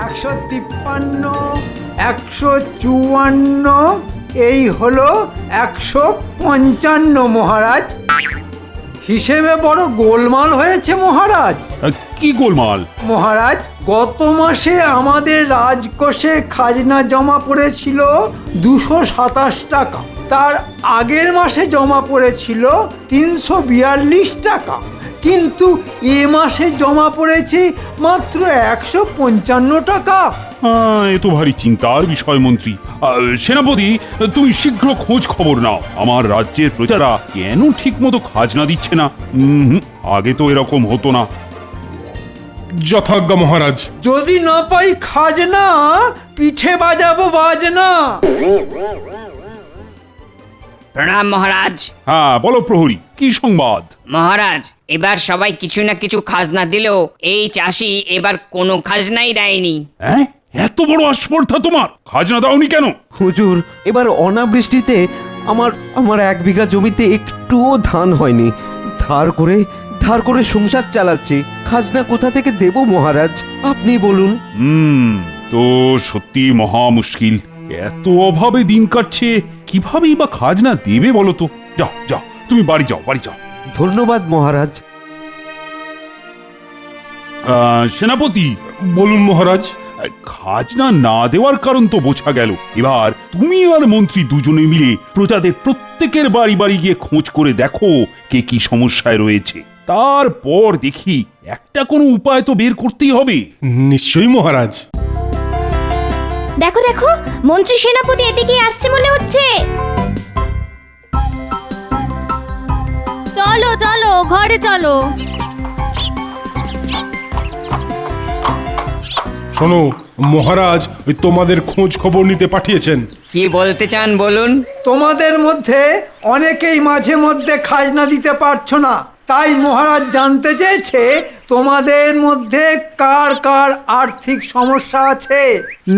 153, 154, এই হলো 155 মহারাজ। হিসেবে বড় গোলমাল হয়েছে মহারাজ। কি গোলমাল? মহারাজ, গত মাসে আমাদের রাজকোষে খাজনা জমা পড়েছিল 227 টাকা, তার আগের মাসে জমা পড়েছিল 342 টাকা, কিন্তু এ মাসে জমা পড়েছে মাত্র 155 টাকা। এ তো ভারী চিন্তার বিষয় মন্ত্রী। সেনাপতি, তুমি শীঘ্র খোঁজ খবর নাও, আমার রাজ্যের প্রজারা কেন ঠিক মতো খাজনা দিচ্ছে না। আগে তো এরকম হতো না। যথাজ্ঞা মহারাজ। যদি না পাই খাজনা, পিঠে বাজাবো বাজনা। প্রণাম মহারাজ। হ্যাঁ বলো প্রহরী, কি সংবাদ? মহারাজ, এবার সবাই কিছু না কিছু খাজনা দিলেও এই চাষি এবার কোনো খাজনাই দেয়নি। হ্যাঁ, এত বড় আস্পর্ধা তোমার! খাজনা দাওনি কেন? হুজুর, এবার অনাবৃষ্টিতে আমার 1 বিঘা জমিতে একটুও ধান হয়নি। ধার করে সংসার চালাচ্ছি। খাজনা কোথা থেকে দেব মহারাজ, আপনি বলুন। তো সত্যি মহা মুশকিল। এত অভাবে দিন কাটছে, কিভাবেই বা খাজনা দেবে বলো তো? যাও যাও, তুমি বাড়ি যাও। ধন্যবাদ মহারাজ। সেনাপতি, বলুন মহারাজ। খাজনা না দেওয়ার কারণ তো বোঝা গেল। এবার তুমি আর মন্ত্রী দুজনে মিলে প্রজাদের প্রত্যেকের বাড়ি বাড়ি গিয়ে খোঁজ করে দেখো কে কি সমস্যায় রয়েছে। তারপর দেখি একটা কোনো উপায় তো বের করতেই হবে। নিশ্চয়ই মহারাজ। দেখো দেখো, মন্ত্রী সেনাপতি এদিকে আসছে মনে হচ্ছে। চলো চলো, ঘরে চলো। শোনো মহারাজ, ওই তোমাদের খোঁজ খবর নিতে পাঠিয়েছেন। কি বলতে চান বলুন। তোমাদের মধ্যে অনেকেই মাঝে মধ্যে খাজনা দিতে পারছো না, তাই মহারাজ জানতে চেয়েছে তোমাদের মধ্যে কার কার আর্থিক সমস্যা আছে।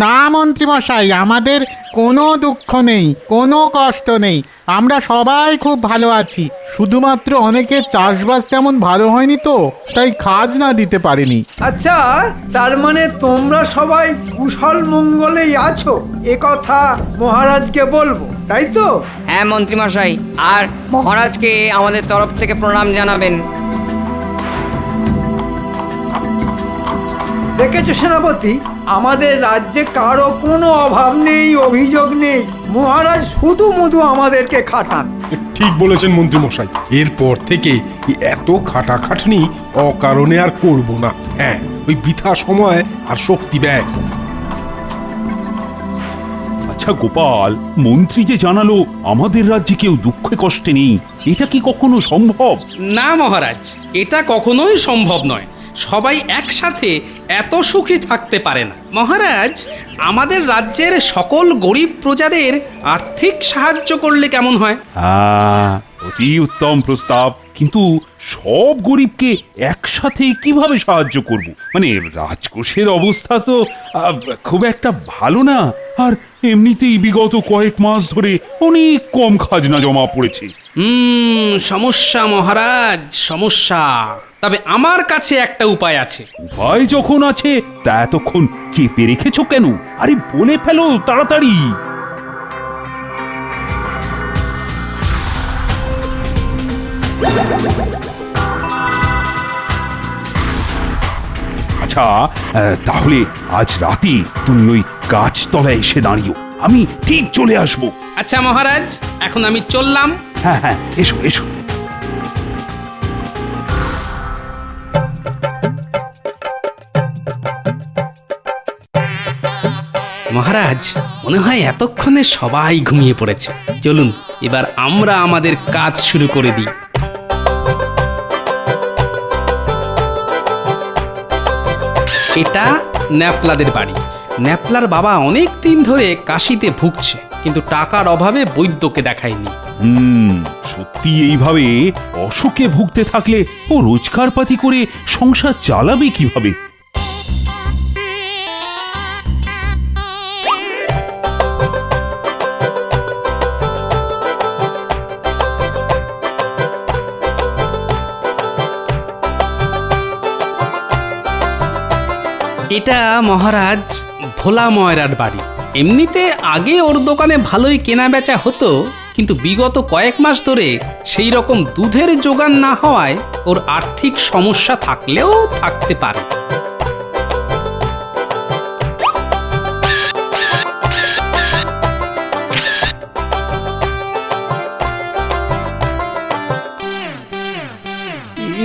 না মন্ত্রীমশাই, আমাদের কোনো দুঃখ নেই, কোনো কষ্ট নেই, আমরা সবাই খুব ভালো আছি। শুধুমাত্র অনেকের চাষবাস তেমন ভালো হয়নি তো, তাই খাজনা দিতে পারিনি। আচ্ছা, তার মানে তোমরা সবাই কুশল মঙ্গলেই আছো, এ কথা মহারাজকে বলবো, তাই তো? হ্যাঁ মন্ত্রীমশাই, আর মহারাজকে আমাদের তরফ থেকে প্রণাম জানাবেন। দেখেছো সেনাপতি, আমাদের রাজ্যে কারো কোনো অভাব নেই, অভিযোগ নেই। মহারাজ শুধু মধু আমাদেরকে খাটান। ঠিক বলেছেন মন্ত্রী মশাই, এরপর থেকে এত খাটাখাটনি অকারণে আর করব না। হ্যাঁ, ওই বৃথা সময় আর শক্তি ব্যয়। আচ্ছা গোপাল, মন্ত্রী যে জানালো আমাদের রাজ্যে কেউ দুঃখে কষ্টে নেই, এটা কি কখনো সম্ভব? না মহারাজ, এটা কখনোই সম্ভব নয়। সবাই একসাথে এত সুখী থাকতে পারে না। মহারাজ, আমাদের রাজ্যের সকল গরিব প্রজাদের আর্থিক সাহায্য করলে কেমন হয়? অতি উত্তম প্রস্তাব, কিন্তু সব গরিবকে একসাথে কিভাবে সাহায্য করব? মানে রাজকোষের অবস্থা তো খুব একটা ভালো না, আর এমনিতেই বিগত কয়েক মাস ধরে অনেক কম খাজনা জমা পড়েছে। সমস্যা মহারাজ, সমস্যা। তবে আমার কাছে একটা উপায় আছে। উপায় যখন আছে তা এতক্ষণ চেপে রেখেছো কেন? আরে বলে ফেলো তাড়াতাড়ি। আচ্ছা, তাহলে আজ রাতে তুমি ওই গাছতলায় এসে দাঁড়িও, আমি ঠিক চলে আসবো। আচ্ছা মহারাজ, এখন আমি চললাম। হ্যাঁ, এসো এসো। মহারাজ, মনে হয় এতক্ষণে সবাই ঘুমিয়ে পড়েছে। চলুন এবার আমরা আমাদের কাজ শুরু করে দিই। এটা ন্যাপলাদের বাড়ি। ন্যাপলার বাবা অনেক দিন ধরে কাশিতে ভুগছে, কিন্তু টাকার অভাবে বৈদ্যকে দেখায়নি। সত্যি এইভাবে অসুখে ভুগতে থাকলে ও রোজগারপাতি করে সংসার চালাবে কিভাবে? এটা মহারাজ ভোলা ময়রার বাড়ি। এমনিতে আগে ওর দোকানে ভালোই কেনা বেচা হতো, কিন্তু বিগত কয়েক মাস ধরে সেই রকম দুধের যোগান না হওয়ায় ওর আর্থিক সমস্যা থাকলেও থাকতে পারে।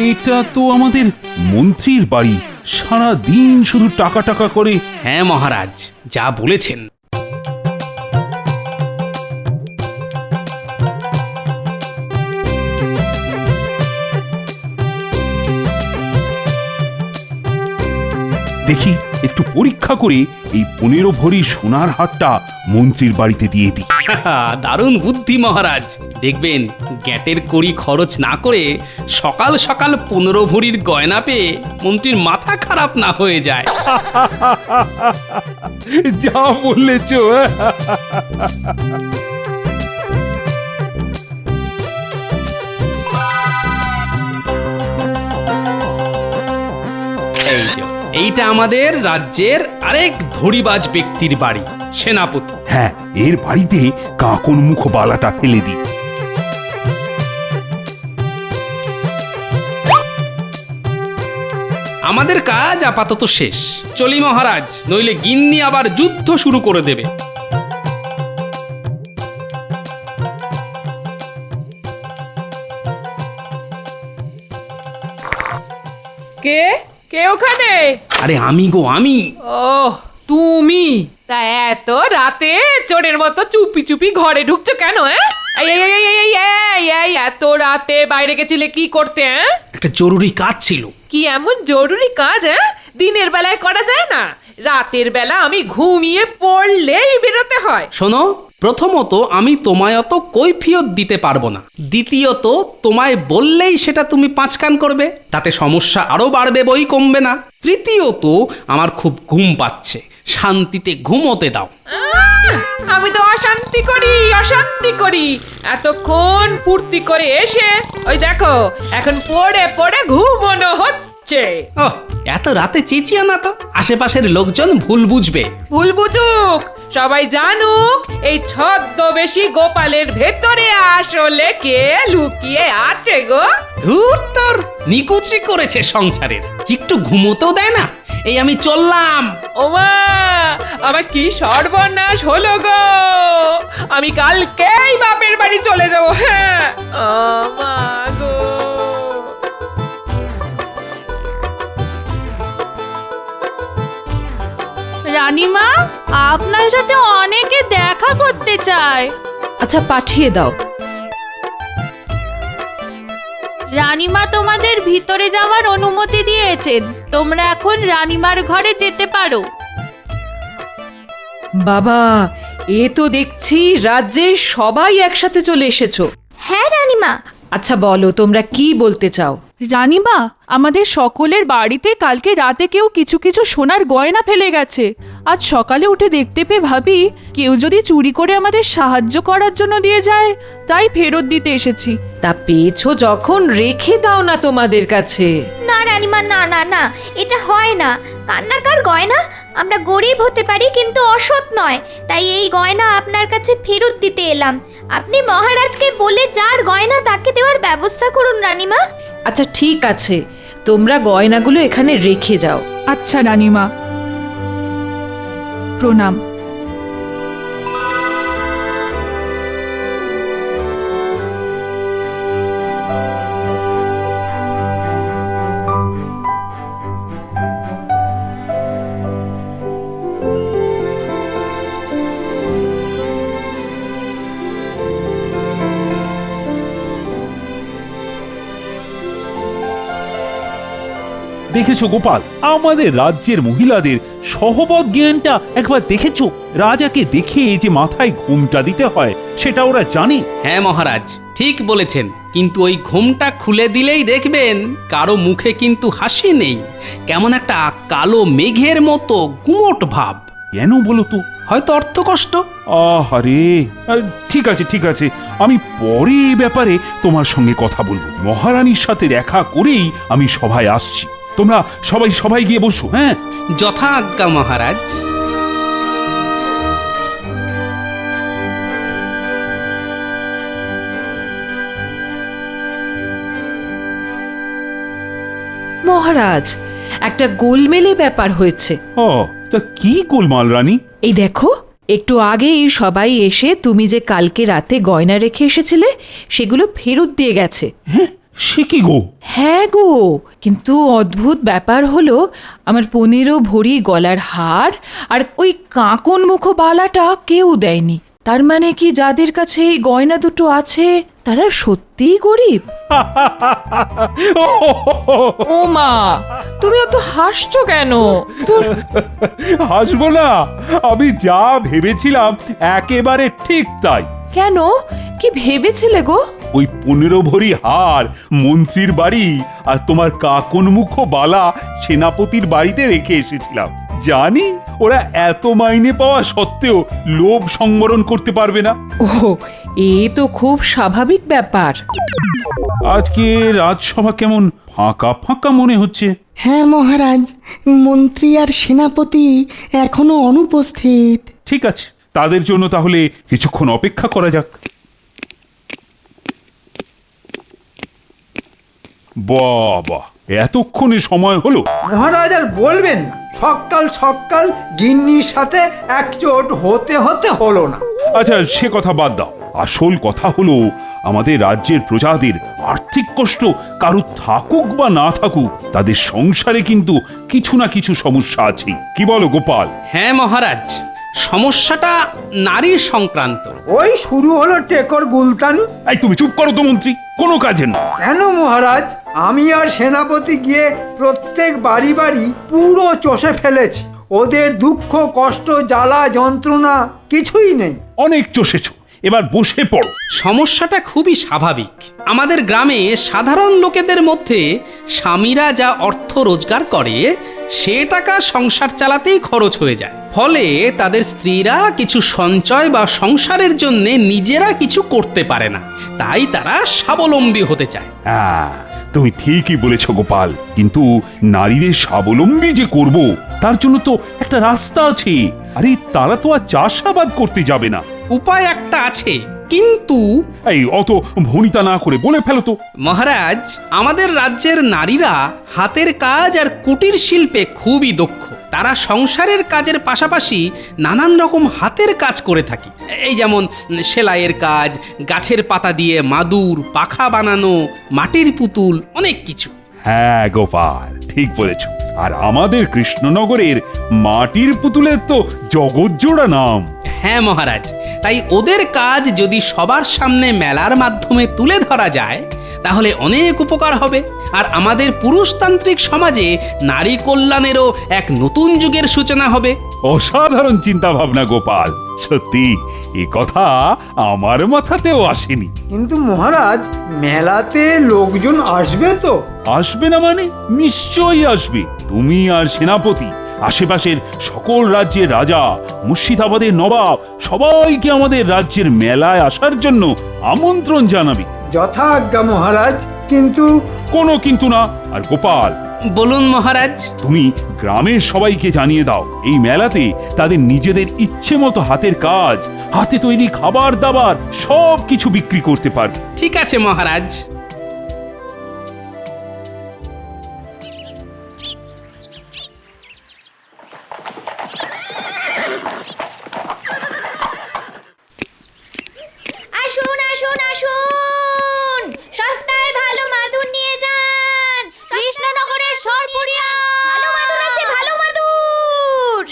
এটা তো আমাদের মন্ত্রীর বাড়ি, সারা দিন শুধু টাকা টাকা করে। হ্যাঁ মহারাজ, যা বলেছেন। দেখি একটু পরীক্ষা করে এই 15 ভরি সোনার হারটা মন্ত্রীর বাড়িতে দিয়ে দিই। দারুণ বুদ্ধি মহারাজ। দেখবেন গ্যাটের কড়ি খরচ না করে সকাল সকাল 15 ভরির গয়না পেয়ে মন্ত্রীর মাথা খারাপ না হয়ে যায়। যা বললেছ। এই যে, এইটা আমাদের রাজ্যের আরেক ধড়িবাজ ব্যক্তির বাড়ি, সেনাপতি। হ্যাঁ, এর বাড়িতে কাকন মুখ বালাটা ফেলে দিই। আমাদের কাজ আপাতত শেষ। চলি মহারাজ, নইলে গিন্নি আবার যুদ্ধ শুরু করে দেবে। কে কে ওখানে? আরে আমি গো, আমি। ও তুমি? তা এত রাতে চোরের মতো চুপি চুপি ঘরে ঢুকছো কেন? এই এত রাতে বাইরে গেছিলে কি করতে? একটা জরুরি কাজ ছিল। কি এমন জরুরি কাজ? দিনের বেলায় করা যায় না? রাতের বেলা আমি ঘুমিয়ে পড়লেই বেরোতে হয়। শোনো, প্রথমত আমি তোমায় অত কৈফিয়ত দিতে পারবো না। দ্বিতীয়ত তোমায় বললেই সেটা তুমি পাঁচকান করবে, তাতে সমস্যা আরো বাড়বে, বই কমবে না। তৃতীয়ত আমার খুব ঘুম পাচ্ছে, শান্তিতে ঘুমোতে দাও। আমি তো অশান্তি করি এতক্ষণ ফুর্তি করে এসে ওই দেখো এখন পড়ে পড়ে ঘুমোনো হচ্ছে। ওহ, এত রাতে চেঁচিও না তো, আশেপাশের লোকজন ভুল বুঝবে। ভুল বুঝুক, সবাই জানুক এই ছদ্মবেশী গোপালের ভেতরে আসলে কে লুকিয়ে আছে গো। ধুর তোর, নিকুচি করেছে সংসারের, একটু ঘুমোতেও দেয় না। এই আমি চললাম। ওমা, আমার কি সর্বনাশ হলো গো! আমি কালকেই বাপের বাড়ি চলে যাবো। হ্যাঁ, আমা গো। রানীমা, আপনার সাথে অনেকে দেখা করতে চায়। আচ্ছা, পাঠিয়ে দাও। রানীমা তোমাদের ভিতরে যাওয়ার অনুমতি দিয়েছেন, তোমরা এখন রানীমার ঘরে যেতে পারো। বাবা, এ তো দেখছি রাজ্যের সবাই একসাথে চলে এসেছো। হ্যাঁ রানীমা। আচ্ছা বলো, তোমরা কি বলতে চাও? রানীমা, আমাদের সকলের বাড়িতে কালকে রাতে কেউ কিছু কিছু সোনার গয়না ফেলে গেছে। আজ সকালে উঠে দেখতে পেয়ে ভাবি কেউ যদি চুরি করে আমাদের সাহায্য করার জন্য দিয়ে যায়, তাই ফেরত দিতে এসেছি। তা পেয়েছো যখন রেখে দাও না তোমাদের কাছে। না রানীমা, না না না, এটা হয় না। কান্নাকার গয়না, আমরা গরিব হতে পারি কিন্তু অসৎ নয়, তাই এই গয়না আপনার কাছে ফেরত দিতে এলাম। আপনি মহারাজকে বলে যার গয়না তাকে দেওয়ার ব্যবস্থা করুন রানীমা। আচ্ছা ঠিক আছে, তোমরা গয়নাগুলো এখানে রেখে যাও। আচ্ছা রানীমা, প্রণাম। দেখেছো গোপাল, আমাদের রাজ্যের মহিলাদের সহবত জ্ঞানটা একবার দেখেছো? রাজাকে দেখে যে মাথায় ঘুমটা দিতে হয় সেটা ওরা জানে। হ্যাঁ মহারাজ, ঠিক বলেছেন, কিন্তু ওই ঘুমটা খুলে দিলেই দেখবেন কারো মুখে কিন্তু হাসি নেই, কেমন একটা কালো মেঘের মতো গুমোট ভাব। কেন বলো তো? হয়তো অর্থকষ্ট। আরে ঠিক আছে ঠিক আছে, আমি পরে এই ব্যাপারে তোমার সঙ্গে কথা বলবো। মহারানীর সাথে দেখা করেই আমি সভায় আসছি। তোমরা সবাই গিয়ে বসো। হ্যাঁ, যথা আজ্ঞা মহারাজ। মহারাজ, একটা গোলমেলে ব্যাপার হয়েছে। ও তা কি গোলমাল রানী? এই দেখো, একটু আগেই সবাই এসে তুমি যে কালকে রাতে গয়না রেখে এসেছিলে সেগুলো ফেরত দিয়ে গেছে। হ্যাঁ, সে কি গো? হ্যাঁ গো, কিন্তু অদ্ভুত ব্যাপার হলো আমার 15 ভরি গলার হার আর ওই কাঁকন মুখ বালাটা কেউ দেয়নি। তার মানে কি যাদের কাছে এই গয়না দুটো আছে তারা সত্যিই গরিব? ও মা, তুমি অত হাসছো কেন? হাসবো না, আমি যা ভেবেছিলাম একেবারে ঠিক তাই। কেন, কি ভেবেছিলে গো? ওই 15 ভরি হার মন্ত্রীর বাড়ি আর তোমার কাকন মুখ বালা সেনাপতির বাড়িতে রেখে এসেছিলাম। জানি ওরা এত মাইনে পাওয়া সত্ত্বেও লোভ সংবরণ করতে পারবে না। ও, এ তো খুব স্বাভাবিক ব্যাপার। আজকে রাজসভা কেমন ফাঁকা ফাঁকা মনে হচ্ছে। হ্যাঁ মহারাজ, মন্ত্রী আর সেনাপতি এখনো অনুপস্থিত। ঠিক আছে, তাদের জন্য তাহলে কিছুক্ষণ অপেক্ষা করা যাক। বাবা, এতক্ষণে সময় হলো? মহারাজ আর বলবেন না, সকাল সকাল গিন্নির সাথে একজোট হতে হলো না। আচ্ছা, সে কথা বাদ দাও। আসল কথা হলো আমাদের রাজ্যের প্রজাদের আর্থিক কষ্ট কারো থাকুক বা না থাকুক, তাদের সংসারে কিন্তু কিছু না কিছু সমস্যা আছে। কি বলো গোপাল? হ্যাঁ মহারাজ, সমস্যাটা নারীর সংক্রান্ত। ওই শুরু হলো টেকর গুলতানি। এই তুমি চুপ করো তো মন্ত্রী, কোনো কাজে না। কেন মহারাজ, আমি আর সেনাপতি গিয়ে প্রত্যেক বাড়ি বাড়ি পুরো চষে ফেলেছি। ওদের দুঃখ কষ্ট জ্বালা যন্ত্রণা কিছুই নেই। অনেক চষেছ, এবার বসে পড়ো। সমস্যাটা খুবই স্বাভাবিক। আমাদের গ্রামে সাধারণ লোকেদের মধ্যে স্বামীরা যা অর্থ রোজগার করে সে টাকা সংসার চালাতেই খরচ হয়ে যায়। ফলে তাদের স্ত্রীরা কিছু সঞ্চয় বা সংসারের জন্য নিজেরা কিছু করতে পারে না, তাই তারা স্বাবলম্বী হতে চায়। হ্যাঁ, তুমি ঠিকই বলেছ গোপাল, কিন্তু নারীদের স্বাবলম্বী যে করব তার জন্য তো একটা রাস্তা আছে। আরে তারা তো আর চাষাবাদ করতে যাবে না। উপায় একটা আছে, কিন্তু এই অত ভনিতা না করে বলে ফেলো তো। মহারাজ, আমাদের রাজ্যের নারীরা হাতের কাজ আর কুটির শিল্পে খুবই দক্ষ। তারা সংসারের কাজের পাশাপাশি নানান রকম হাতের কাজ করে থাকে। এই যেমন সেলাইয়ের কাজ, গাছের পাতা দিয়ে মাদুর, পাখা বানানো, মাটির পুতুল, অনেক কিছু। হ্যাঁ গোপাল, ঠিক বলেছ। আর আমাদের কৃষ্ণনগরের মাটির পুতুলের তো জগৎজোড়া নাম। হ্যাঁ মহারাজ, তাই ওদের কাজ যদি সবার সামনে মেলার মাধ্যমে তুলে ধরা যায় তাহলে অনেক উপকার হবে। আর আমাদের পুরুষতান্ত্রিক সমাজে নারী কল্যাণেরও এক নতুন যুগের সূচনা হবে। অসাধারণ চিন্তা ভাবনা গোপাল, সত্যি এ কথা আমার মাথাতেও আসেনি। কিন্তু মহারাজ, মেলাতে লোকজন আসবে তো? আসবে না মানে? নিশ্চয়ই আসবে। তুমি আর সেনাপতি, আশেপাশের সকল রাজ্যের রাজা, মুর্শিদাবাদের নবাব সবাইকে আমাদের রাজ্যের মেলায় আসার জন্য আমন্ত্রণ জানাবি। যথা আজ্ঞা মহারাজ। কিন্তু কোনো কিন্তু না। আর গোপাল, বলুন মহারাজ। তুমি গ্রামের সবাইকে জানিয়ে দাও এই মেলাতে তাদের নিজেদের ইচ্ছে মতো হাতের কাজ, হাতে তৈরি খাবার দাবার সব কিছু বিক্রি করতে পারবে। ঠিক আছে মহারাজ। আসুন আসুন আসুন, সস্তায় ভালো মাদুর নিয়ে যান। কৃষ্ণনগরের সরপুরিয়া ভালো মাদুর আছে, ভালো মাদুর।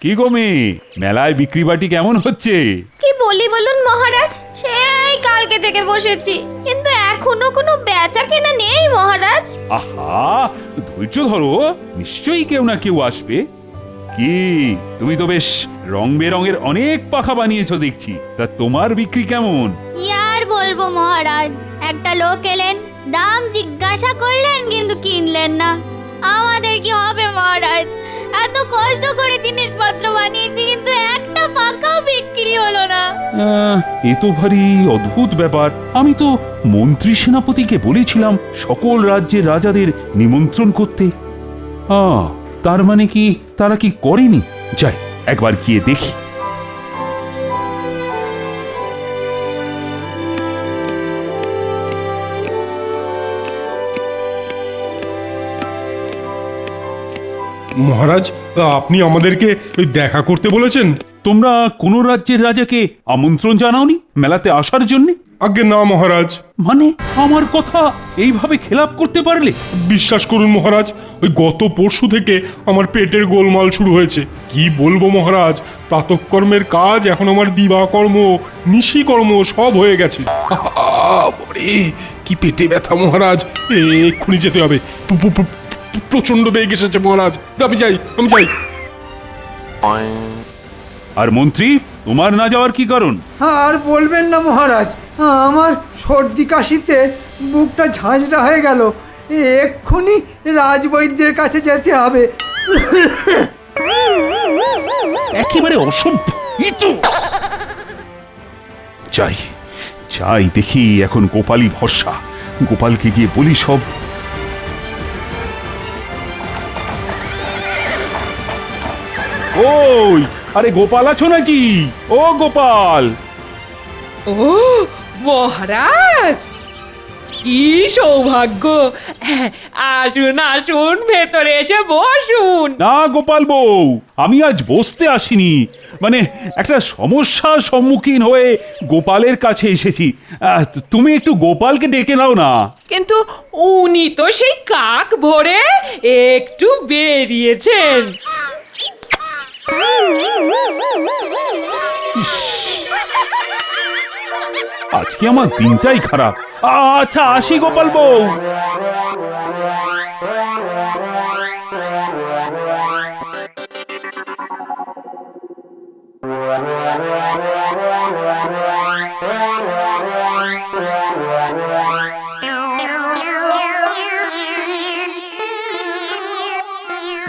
কি গো মেয়ে, মেলায় বিক্রি বাটি কেমন হচ্ছে? কি বলি বলুন মহারাজ, সেই কালকে থেকে বসেছি, কিন্তু এখনো কোনো বেচা কেনা নেই মহারাজ। আহা, ধৈর্য ধরো, নিশ্চয়ই কেউ না কেউ আসবে। কি তুমি তো বেশ রং বেরঙের অনেক পাখা বানিয়েছো দেখছি, তা তোমার বিক্রি কেমন? কি আর বলবো মহারাজ, একটা লোক এলেন, দাম জিজ্ঞাসা করলেন কিন্তু কিনলেন না। আমাদের কি হবে মহারাজ, এত কষ্ট করে জিনিসপত্র বানিয়েছি কিন্তু একটা পাকাও বিক্রি হলো না। এ তো ভারী অদ্ভুত ব্যাপার। আমি তো মন্ত্রী সেনাপতিকে বলেছিলাম সকল রাজ্যের রাজাদের নিমন্ত্রণ করতে। তার মানে কি তারা কি করেনি? যাই একবার গিয়ে দেখি। মহারাজ, আপনি আমাদেরকে ওই দেখা করতে বলেছেন? তোমরা কোন রাজ্যের রাজাকে আমন্ত্রণ জানাওনি মেলাতে আসার জন্য? আজ্ঞে না মহারাজ। মানে আমার কথা এইভাবে খেলাপ করতে পারলে? বিশ্বাস করুন মহারাজ, ওই গত পরশু থেকে আমার পেটের গোলমাল শুরু হয়েছে। কি বলবো মহারাজ, প্রাতঃকর্মের কাজ এখন আমার দিবাকর্ম নিশিকর্ম সব হয়ে গেছে। কি পেটে ব্যথা মহারাজ, এক্ষুনি যেতে হবে। প্রচন্ড বেগ এসেছে মহারাজ, আমি যাই। আর মন্ত্রী, তোমার না যাওয়ার কি কারণ? আর বলবেন না মহারাজ, আমার সর্দি কাশিতে বুকটা ঝাঁঝরা হয়ে গেল। এক্ষুনি রাজবৈদ্যের কাছে যেতে হবে। একেবারে অসভ্য। যাই দেখি এখন গোপালই ভরসা। গোপালকে গিয়ে বলি সব। ওই আরে গোপাল আছো নাকি? ও গোপাল! ও মহারাজ, কি সৌভাগ্য! আসুন আসুন, ভেতরে এসে বসুন। না গোপাল বউ, আমি আজ বসতে আসিনি, মানে একটা সমস্যার সম্মুখীন হয়ে গোপালের কাছে এসেছি। তুমি একটু গোপালকে ডেকে নাও না। কিন্তু উনি তো সেই কাক ভরে একটু বেরিয়েছেন। আজকে আমার দিনটাই খারাপ। আচ্ছা আসি গোপাল বউ।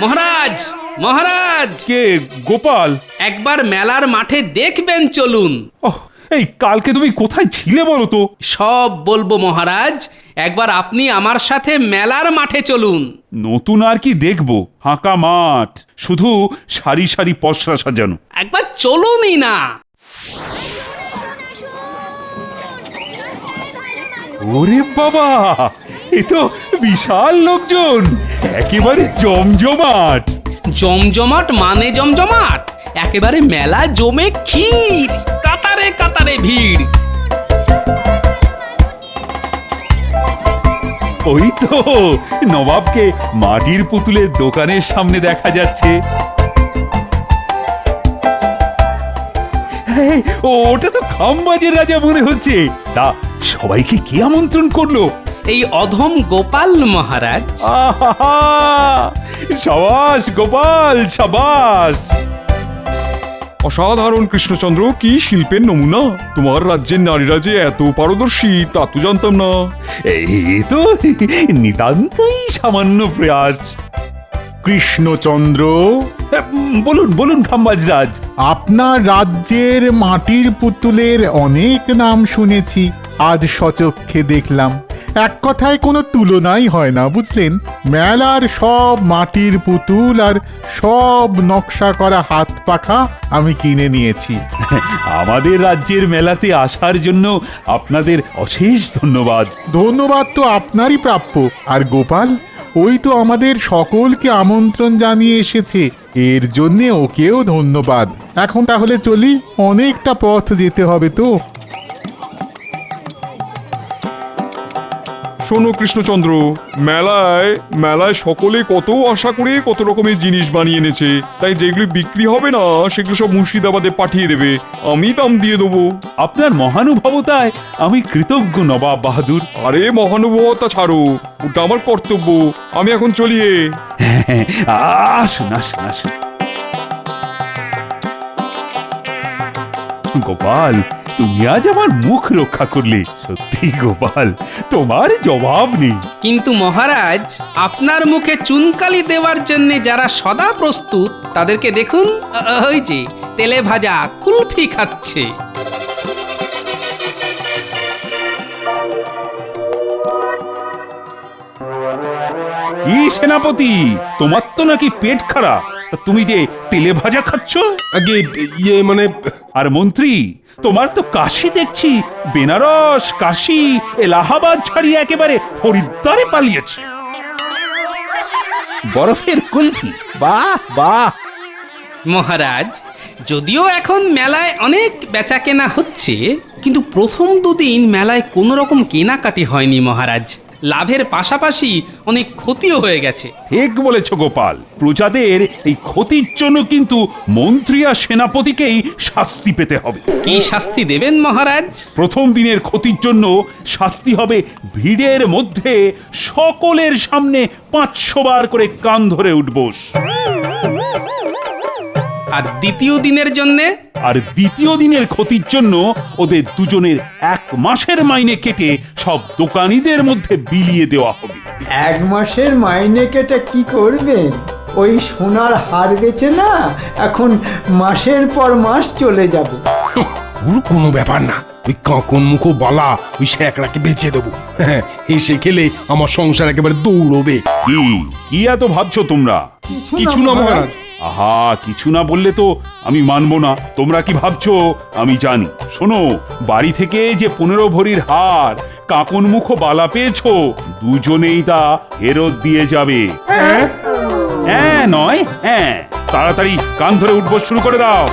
মহারাজ, মহারাজ! কে গোপাল? একবার মেলার মাঠে দেখবেন, চলুন। এই কালকে তুমি কোথায় ছিলে বলো তো? সব বলবো মহারাজ, একবার আপনি আমার সাথে মেলার মাঠে চলুন। নতুন আর কি দেখবো? ফাঁকা মাঠ, শুধু সারি সারি পসরা সাজানো। একবার চলুনই না। ওরে বাবা, এ তো বিশাল লোকজন, একেবারে জমজমাট। জমজমাট মানে জমজমাট, একেবারে মেলা জমে ক্ষীর, কাতারে কাতারে ভিড়। ওই তো নবাবকে মাটির পুতুলের দোকানের সামনে দেখা যাচ্ছে। ওটা তো খামবাজের রাজা মনে হচ্ছে। তা সবাইকে কে আমন্ত্রণ করলো? এই অধম গোপাল মহারাজ। সাবাস গোপাল, সাবাস। অসাধারণ কৃষ্ণচন্দ্র, কি শিল্পের নমুনা! তোমার রাজ্যের নারীরা যে এত পারদর্শী তা তো জানতাম না। এই তো নিতান্তই সামান্য প্রয়াস। কৃষ্ণচন্দ্র, বলুন বলুন খাম্বাজরাজ। আপনার রাজ্যের মাটির পুতুলের অনেক নাম শুনেছি, আজ সচক্ষে দেখলাম। এক কথায় কোনো তুলনাই হয় না, বুঝলেন? মেলার সব মাটির পুতুল আর সব নকশা করা হাত পাখা আমি কিনে নিয়েছি। আমাদের রাজ্যের মেলাতে আসার জন্য আপনাদের অশেষ ধন্যবাদ। ধন্যবাদ তো আপনারই প্রাপ্য। আর গোপাল, ওই তো আমাদের সকলকে আমন্ত্রণ জানিয়ে এসেছে, এর জন্যে ওকেও ধন্যবাদ। এখন তাহলে চলি, অনেকটা পথ যেতে হবে তো। শোনো কৃষ্ণচন্দ্র, মেলায় সকলে কত আশা করে কত রকমের জিনিস বানিয়ে এনেছে, তাই যেগুলি বিক্রি হবে না সেগুলো সব মুর্শিদাবাদে পাঠিয়ে দেবে, আমি দাম দিয়ে দেবো। আপনার মহানুভবতায় আমি কৃতজ্ঞ নবাব বাহাদুর। আরে মহানুভবতা ছাড়ো, ওটা আমার কর্তব্য। আমি এখন চলিয়ে। আসুন আসুন আসুন। গোপাল, তুমি আজ আমার মুখ রক্ষা করলে। সত্যি গোপাল, তোমার জবাব নেই। কিন্তু মহারাজ, আপনার মুখে চুনকালি দেওয়ার জন্য যারা সদা প্রস্তুত তাদেরকে দেখুন, ওই যে তেলে ভাজা কুলফি খাচ্ছে। কি সেনাপতি, তোমার তো নাকি পেট খারাপ, তা তুমি যে তেলে ভাজা খাচ্ছ? আগে মানে আর মন্ত্রী, তোমার তো কাশি দেখছি, বেনারস, কাশি, এলাহাবাদ ছাড়িয়ে একেবারে হরিদ্বারে পালিয়েছে। বরফের কুলফি, বাহ বাহ। মহারাজ, যদিও এখন মেলায় অনেক বেচা কেনা হচ্ছে, কিন্তু প্রথম দুদিন মেলায় কোনো রকম কেনাকাটি হয়নি মহারাজ। লাভের পাশাপাশি অনেক ক্ষতিও হয়ে গেছে। ঠিক বলেছ গোপাল, প্রজাদের এই ক্ষতির জন্য কিন্তু মন্ত্রী আর সেনাপতিকেই শাস্তি পেতে হবে। কি শাস্তি দেবেন মহারাজ? প্রথম দিনের ক্ষতির জন্য শাস্তি হবে ভিড়ের মধ্যে সকলের সামনে 500 বার করে কান ধরে উঠবোস। আর দ্বিতীয় দিনের জন্যে? আর দ্বিতীয় দিনের ক্ষতির জন্য ওদের দুজনের 1 মাসের মাইনে কেটে সব দোকানীদের মধ্যে বিলিয়ে দেওয়া হবে। 1 মাসের মাইনে কেটে কি করবেন? ওই সোনার হার বেচে না এখন মাসের পর মাস চলে যাবে। ওর কোনো ব্যাপার না, ওই কাঁকন মুখো বালা ওই শ্যাকড়াকে বেচে দেবো। হ্যাঁ, এসে খেলে আমার সংসার একেবারে দৌড়বে। কি এত ভাবছো তোমরা? কিছু না মহারাজ। আহা, কিছু না বললে তো আমি মানবো না। তোমরা কি ভাবছো আমি জানি? শোনো, বাড়ি থেকে যে 15 ভরির হার, কাকন মুখ বালা পেয়েছো, দুজনেই তা ফেরত দিয়ে যাবে। হ্যাঁ নয় হ্যাঁ, তাড়াতাড়ি কান ধরে উঠবস শুরু করে দাও।